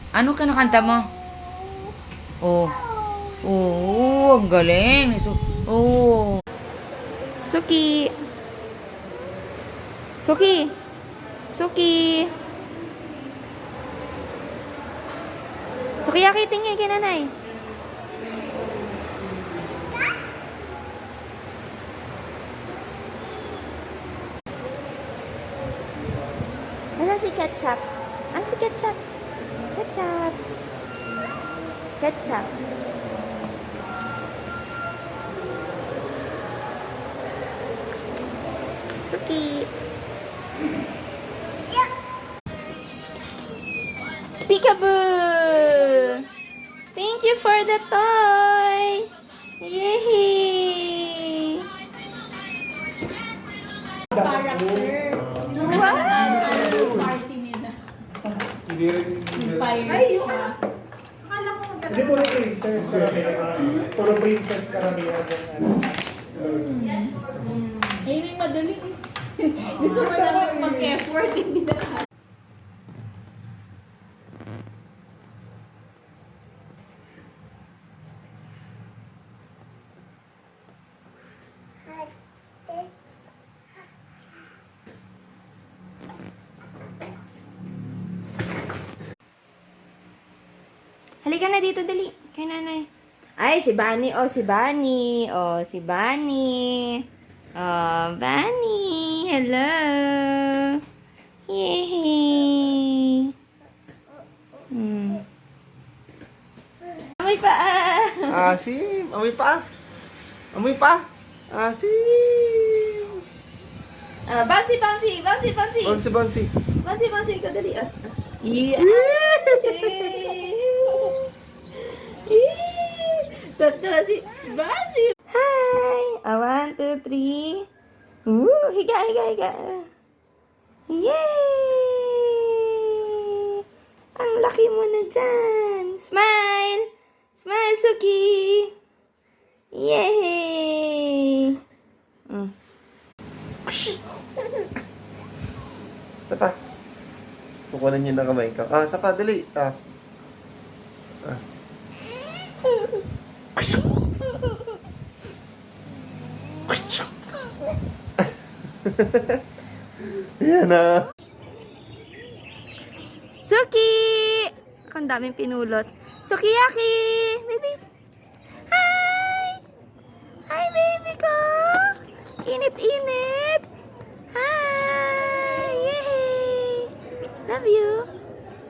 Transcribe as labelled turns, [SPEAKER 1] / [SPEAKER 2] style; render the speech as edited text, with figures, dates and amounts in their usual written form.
[SPEAKER 1] Ano kinakanta mo? Oh. Oh, ang galing. Oh. Suki. Suki. Suki. Sukiyaki, tingin kay nanay. Ano si Ketchup? Ano si Ketchup? Ketchup. Ketchup. Suki. Peekaboo! Thank you for the toy! Yay!
[SPEAKER 2] Character.
[SPEAKER 1] Wow!
[SPEAKER 2] Party nila.
[SPEAKER 3] Hindi rin.
[SPEAKER 2] Inspired siya.
[SPEAKER 3] Hindi puro princess karamihan. Puro princess karamihan yung
[SPEAKER 2] Ayun yung madali. Gusto mo lang mag-effort, hindi na kaya.
[SPEAKER 1] Halika na dito, dali. Kay nanay. Ay, si Bunny. Oh, si Bunny. Oh, si Bunny. Oh, Bunny. Hello. Yay. Amoy pa.
[SPEAKER 3] Asim! Amoy pa! Amoy pa! Asim!
[SPEAKER 1] Bouncy, bouncy. Bouncy, bouncy.
[SPEAKER 3] Bonsi, bonsi.
[SPEAKER 1] Bouncy, bouncy. Ikaw, dali. Yeah. Totoo si Bouncy. Hi. 1, 2, 3. Higa, higa, higa. Yay! Ang laki mo na dyan. Smile! Smile, Suki! Yay!
[SPEAKER 3] Isa pa. Kukunan niyo na kamay ka. Isa pa, dali. Yan na.
[SPEAKER 1] Suki! Ang daming pinulot. Sukiyaki! Baby! Hi! Hi, baby ko! Init-init! Hi! Yay! Love you!